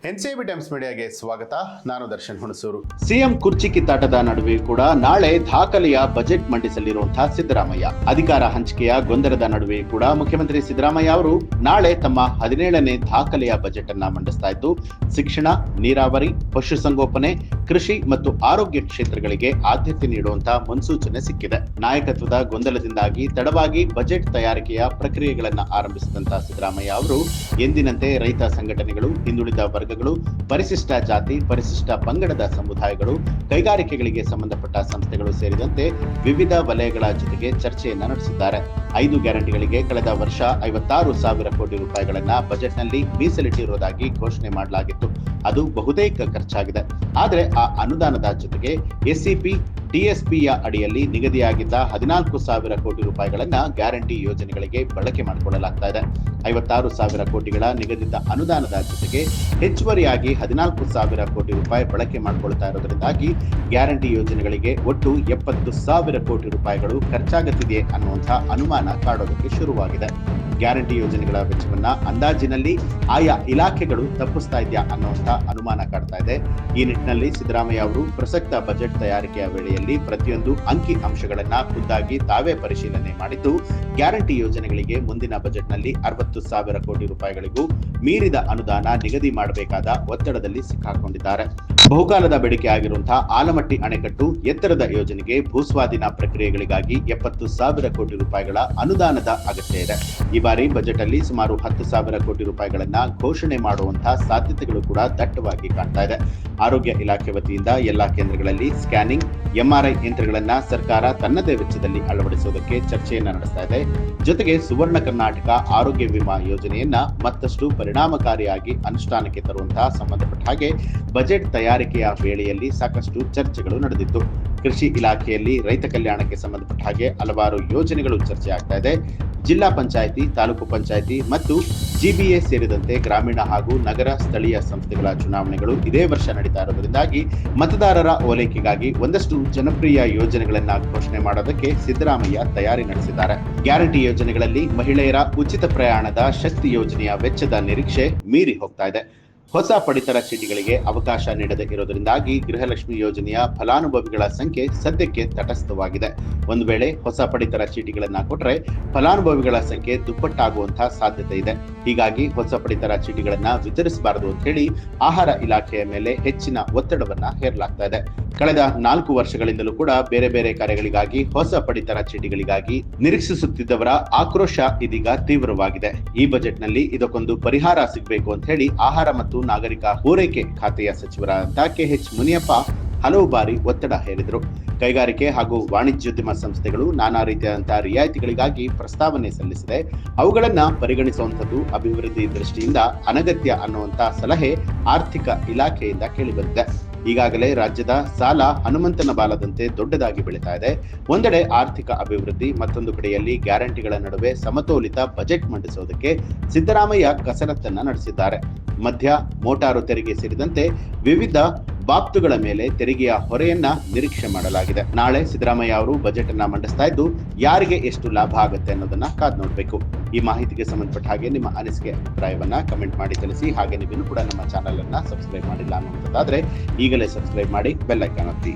NCB times ಮೀಡಿಯಾಗೆ ಸ್ವಾಗತ. ನಾನು Darshan Hunsur. CM ಕುರ್ಚಿ ಕಿತ್ತಾಟದ ನಡುವೆ ಕೂಡ ನಾಳೆ ದಾಖಲೆಯ ಬಜೆಟ್ ಮಂಡಿಸಲಿರುವಂತಹ ಸಿದ್ದರಾಮಯ್ಯ. ಅಧಿಕಾರ ಹಂಚಿಕೆಯ ಗೊಂದಲದ ನಡುವೆ ಕೂಡ ಮುಖ್ಯಮಂತ್ರಿ ಸಿದ್ದರಾಮಯ್ಯ ಅವರು ನಾಳೆ ತಮ್ಮ 17ನೇ ದಾಖಲೆಯ ಬಜೆಟ್ ಅನ್ನ ಮಂಡಿಸ್ತಾ ಇದ್ದು, ಶಿಕ್ಷಣ, ನೀರಾವರಿ, ಪಶುಸಂಗೋಪನೆ, ಕೃಷಿ ಮತ್ತು ಆರೋಗ್ಯ ಕ್ಷೇತ್ರಗಳಿಗೆ ಆದ್ಯತೆ ನೀಡುವಂತಹ ಮುನ್ಸೂಚನೆ ಸಿಕ್ಕಿದೆ. ನಾಯಕತ್ವದ ಗೊಂದಲದಿಂದಾಗಿ ತಡವಾಗಿ ಬಜೆಟ್ ತಯಾರಿಕೆಯ ಪ್ರಕ್ರಿಯೆಗಳನ್ನ ಆರಂಭಿಸಿದಂತಹ ಸಿದ್ದರಾಮಯ್ಯ ಅವರು ಎಂದಿನಂತೆ ರೈತ ಸಂಘಟನೆಗಳು, ಹಿಂದುಳಿದ ವರ್ಗಗಳು, ಪರಿಶಿಷ್ಟ ಜಾತಿ, ಪರಿಶಿಷ್ಟ ಪಂಗಡದ ಸಮುದಾಯಗಳು, ಕೈಗಾರಿಕೆಗಳಿಗೆ ಸಂಬಂಧಪಟ್ಟ ಸಂಸ್ಥೆಗಳು ಸೇರಿದಂತೆ ವಿವಿಧ ವಲಯಗಳ ಜೊತೆಗೆ ಚರ್ಚೆಯನ್ನ ನಡೆಸಿದ್ದಾರೆ. 5 ಗ್ಯಾರಂಟಿಗಳಿಗೆ ಕಳೆದ ವರ್ಷ 56,000 ಕೋಟಿ ರೂಪಾಯಿಗಳನ್ನ ಬಜೆಟ್ನಲ್ಲಿ ಮೀಸಲಿಟ್ಟಿರುವುದಾಗಿ ಘೋಷಣೆ ಮಾಡಲಾಗಿತ್ತು. ಅದು ಬಹುತೇಕ ಖರ್ಚಾಗಿದೆ. ಆದರೆ ಆ ಅನುದಾನದ ಜೊತೆಗೆ ಎಸ್ಸಿಪಿ, ಟಿಎಸ್ಪಿಯ ಅಡಿಯಲ್ಲಿ ನಿಗದಿಯಾಗಿದ್ದ 14,000 ಕೋಟಿ ರೂಪಾಯಿಗಳನ್ನ ಗ್ಯಾರಂಟಿ ಯೋಜನೆಗಳಿಗೆ ಬಳಕೆ ಮಾಡಿಕೊಳ್ಳಲಾಗ್ತಾ ಇದೆ. 56,000 ಕೋಟಿಗಳ ನಿಗದಿತ ಅನುದಾನದ ಜೊತೆಗೆ ಹೆಚ್ಚುವರಿಯಾಗಿ 14,000 ಕೋಟಿ ರೂಪಾಯಿ ಬಳಕೆ ಮಾಡಿಕೊಳ್ತಾ ಇರೋದ್ರಿಂದಾಗಿ ಗ್ಯಾರಂಟಿ ಯೋಜನೆಗಳಿಗೆ ಒಟ್ಟು 70,000 ಕೋಟಿ ರೂಪಾಯಿಗಳು ಖರ್ಚಾಗುತ್ತಿದೆ ಅನ್ನುವಂತಹ ಅನುಮಾನ ಕಾಡೋದಕ್ಕೆ ಶುರುವಾಗಿದೆ. ಗ್ಯಾರಂಟಿ ಯೋಜನೆಗಳ ವೆಚ್ಚವನ್ನ ಅಂದಾಜಿನಲ್ಲಿ ಆಯಾ ಇಲಾಖೆಗಳು ತಪ್ಪಿಸ್ತಾ ಇದೆಯಾ ಅನ್ನುವಂತಹ ಅನುಮಾನ ಕಾಡ್ತಾ ಇದೆ. ಈ ನಿಟ್ಟಿನಲ್ಲಿ ಸಿದ್ದರಾಮಯ್ಯ ಅವರು ಪ್ರಸಕ್ತ ಬಜೆಟ್ ತಯಾರಿಕೆಯ ವೇಳೆಯಲ್ಲಿ ಪ್ರತಿಯೊಂದು ಅಂಕಿ ಅಂಶಗಳನ್ನ ಖುದ್ದಾಗಿ ತಾವೇ ಪರಿಶೀಲನೆ ಮಾಡಿದ್ದು, ಗ್ಯಾರಂಟಿ ಯೋಜನೆಗಳಿಗೆ ಮುಂದಿನ ಬಜೆಟ್ನಲ್ಲಿ 60,000 ಕೋಟಿ ರೂಪಾಯಿಗಳಿಗೂ ಮೀರಿದ ಅನುದಾನ ನಿಗದಿ ಮಾಡಬೇಕಾದ ಒತ್ತಡದಲ್ಲಿ ಸಿಕ್ಕಾಕೊಂಡಿದ್ದಾರೆ. ಬಹುಕಾಲದ ಬೇಡಿಕೆ ಆಗಿರುವಂತಹ ಆಲಮಟ್ಟಿ ಅಣೆಕಟ್ಟು ಎತ್ತರದ ಯೋಜನೆಗೆ ಭೂಸ್ವಾಧೀನ ಪ್ರಕ್ರಿಯೆಗಳಿಗಾಗಿ 70,000 ಕೋಟಿ ರೂಪಾಯಿಗಳ ಅನುದಾನದ ಅಗತ್ಯ ಇದೆ. ಈ ಬಾರಿ ಬಜೆಟ್ ಅಲ್ಲಿ ಸುಮಾರು 10,000 ಕೋಟಿ ರೂಪಾಯಿಗಳನ್ನ ಘೋಷಣೆ ಮಾಡುವಂತಹ ಸಾಧ್ಯತೆಗಳು ಕೂಡ ದಟ್ಟವಾಗಿ ಕಾಣ್ತಾ ಇದೆ. ಆರೋಗ್ಯ ಇಲಾಖೆ ವತಿಯಿಂದ ಎಲ್ಲಾ ಕೇಂದ್ರಗಳಲ್ಲಿ ಸ್ಕ್ಯಾನಿಂಗ್, ಎಂಆರ್ಐ ಯಂತ್ರಗಳನ್ನ ಸರ್ಕಾರ ತನ್ನದೇ ವೆಚ್ಚದಲ್ಲಿ ಅಳವಡಿಸುವುದಕ್ಕೆ ಚರ್ಚೆಯನ್ನ ನಡೆಸ್ತಾ ಇದೆ. ಜೊತೆಗೆ ಸುವರ್ಣ ಕರ್ನಾಟಕ ಆರೋಗ್ಯ ವಿಮಾ ಯೋಜನೆಯನ್ನ ಮತ್ತಷ್ಟು ಪರಿಣಾಮಕಾರಿಯಾಗಿ ಅನುಷ್ಠಾನಕ್ಕೆ ತರುವಂತಹ ಸಂಬಂಧಪಟ್ಟ ಹಾಗೆ ಬಜೆಟ್ ತಯಾರಿಕೆಯ ವೇಳೆಯಲ್ಲಿ ಸಾಕಷ್ಟು ಚರ್ಚೆಗಳು ನಡೆದಿತ್ತು. ಕೃಷಿ ಇಲಾಖೆಯಲ್ಲಿ ರೈತ ಕಲ್ಯಾಣಕ್ಕೆ ಸಂಬಂಧಪಟ್ಟ ಹಾಗೆ ಹಲವಾರು ಯೋಜನೆಗಳು ಚರ್ಚೆ ಆಗ್ತಾ ಇದೆ. ಜಿಲ್ಲಾ ಪಂಚಾಯಿತಿ, ತಾಲೂಕು ಪಂಚಾಯಿತಿ ಮತ್ತು ಜಿಬಿಎ ಸೇರಿದಂತೆ ಗ್ರಾಮೀಣ ಹಾಗೂ ನಗರ ಸ್ಥಳೀಯ ಸಂಸ್ಥೆಗಳ ಚುನಾವಣೆಗಳು ಇದೇ ವರ್ಷ ನಡೀತಾ ಇರೋದ್ರಿಂದಾಗಿ ಮತದಾರರ ಓಲೈಕೆಗಾಗಿ ಒಂದಷ್ಟು ಜನಪ್ರಿಯ ಯೋಜನೆಗಳನ್ನ ಘೋಷಣೆ ಮಾಡೋದಕ್ಕೆ ಸಿದ್ದರಾಮಯ್ಯ ತಯಾರಿ ನಡೆಸಿದ್ದಾರೆ. ಗ್ಯಾರಂಟಿ ಯೋಜನೆಗಳಲ್ಲಿ ಮಹಿಳೆಯರ ಉಚಿತ ಪ್ರಯಾಣದ ಶಕ್ತಿ ಯೋಜನೆಯ ವೆಚ್ಚದ ನಿರೀಕ್ಷೆ ಮೀರಿ ಹೋಗ್ತಾ ಇದೆ. ಹೊಸ ಪಡಿತರ ಚೀಟಿಗಳಿಗೆ ಅವಕಾಶ ನೀಡದೇ ಇರೋದ್ರಿಂದಾಗಿ ಗೃಹಲಕ್ಷ್ಮಿ ಯೋಜನೆಯ ಫಲಾನುಭವಿಗಳ ಸಂಖ್ಯೆ ಸದ್ಯಕ್ಕೆ ತಟಸ್ಥವಾಗಿದೆ. ಒಂದು ವೇಳೆ ಹೊಸ ಪಡಿತರ ಚೀಟಿಗಳನ್ನ ಕೊಟ್ಟರೆ ಫಲಾನುಭವಿಗಳ ಸಂಖ್ಯೆ ದುಪ್ಪಟ್ಟಾಗುವಂತಹ ಸಾಧ್ಯತೆ ಇದೆ. ಹೀಗಾಗಿ ಹೊಸ ಪಡಿತರ ಚೀಟಿಗಳನ್ನ ವಿತರಿಸಬಾರದು ಅಂತ ಹೇಳಿ ಆಹಾರ ಇಲಾಖೆಯ ಮೇಲೆ ಹೆಚ್ಚಿನ ಒತ್ತಡವನ್ನ ಹೇರಲಾಗ್ತಾ ಇದೆ. ಕಳೆದ 4 ವರ್ಷಗಳಿಂದಲೂ ಕೂಡ ಬೇರೆ ಬೇರೆ ಕಾರ್ಯಗಳಿಗಾಗಿ ಹೊಸ ಪಡಿತರ ಚೀಟಿಗಳಿಗಾಗಿ ನಿರೀಕ್ಷಿಸುತ್ತಿದ್ದವರ ಆಕ್ರೋಶ ಇದೀಗ ತೀವ್ರವಾಗಿದೆ. ಈ ಬಜೆಟ್ನಲ್ಲಿ ಇದಕ್ಕೊಂದು ಪರಿಹಾರ ಸಿಗಬೇಕು ಅಂತ ಹೇಳಿ ಆಹಾರ ಮತ್ತು ನಾಗರಿಕ ಪೂರೈಕೆ ಖಾತೆಯ ಸಚಿವರಾದ ಕೆಎಚ್ ಮುನಿಯಪ್ಪ ಹಲವು ಬಾರಿ ಒತ್ತಡ ಹೇರಿದರು. ಕೈಗಾರಿಕೆ ಹಾಗೂ ವಾಣಿಜ್ಯೋದ್ಯಮ ಸಂಸ್ಥೆಗಳು ನಾನಾ ರೀತಿಯಾದಂತಹ ರಿಯಾಯಿತಿಗಳಿಗಾಗಿ ಪ್ರಸ್ತಾವನೆ ಸಲ್ಲಿಸಿದೆ. ಅವುಗಳನ್ನ ಪರಿಗಣಿಸುವಂಥದ್ದು ಅಭಿವೃದ್ಧಿ ದೃಷ್ಟಿಯಿಂದ ಅನಗತ್ಯ ಅನ್ನುವಂತಹ ಸಲಹೆ ಆರ್ಥಿಕ ಇಲಾಖೆಯಿಂದ ಕೇಳಿಬಂದಿದೆ. ಈಗಾಗಲೇ ರಾಜ್ಯದ ಸಾಲ ಹನುಮಂತನ ಬಾಲದಂತೆ ದೊಡ್ಡದಾಗಿ ಬೆಳೀತಾ ಇದೆ. ಒಂದೆಡೆ ಆರ್ಥಿಕ ಅಭಿವೃದ್ಧಿ, ಮತ್ತೊಂದು ಕಡೆಯಲ್ಲಿ ಗ್ಯಾರಂಟಿಗಳ ನಡುವೆ ಸಮತೋಲಿತ ಬಜೆಟ್ ಮಂಡಿಸುವುದಕ್ಕೆ ಸಿದ್ದರಾಮಯ್ಯ ಕಸರತ್ತನ್ನ ನಡೆಸಿದ್ದಾರೆ. ಮದ್ಯ, ಮೋಟಾರು ತೆರಿಗೆ ಸೇರಿದಂತೆ ವಿವಿಧ ಬಾಬ್ತುಗಳ ಮೇಲೆ ತೆರಿಗೆಯ ಹೊರೆಯನ್ನ ನಿರೀಕ್ಷೆ ಮಾಡಲಾಗಿದೆ. ನಾಳೆ ಸಿದ್ದರಾಮಯ್ಯ ಅವರು ಬಜೆಟ್ ಅನ್ನ ಮಂಡಿಸ್ತಾ ಇದ್ದು, ಯಾರಿಗೆ ಎಷ್ಟು ಲಾಭ ಆಗುತ್ತೆ ಅನ್ನೋದನ್ನ ಕಾದ್ ನೋಡ್ಬೇಕು. ಈ ಮಾಹಿತಿಗೆ ಸಂಬಂಧಪಟ್ಟ ಹಾಗೆ ನಿಮ್ಮ ಅನಿಸಿಕೆ, ಅಭಿಪ್ರಾಯವನ್ನ ಕಮೆಂಟ್ ಮಾಡಿ ತಿಳಿಸಿ. ಹಾಗೆ ನೀವಿನ್ನೂ ಕೂಡ ನಮ್ಮ ಚಾನೆಲ್ ಅನ್ನ ಸಬ್ಸ್ಕ್ರೈಬ್ ಮಾಡಿಲ್ಲ ಅನ್ನುವಂಥದ್ದಾದ್ರೆ ಈಗಲೇ ಸಬ್ಸ್ಕ್ರೈಬ್ ಮಾಡಿ, ಬೆಲ್ ಐಕಾನ್ ಒತ್ತಿ.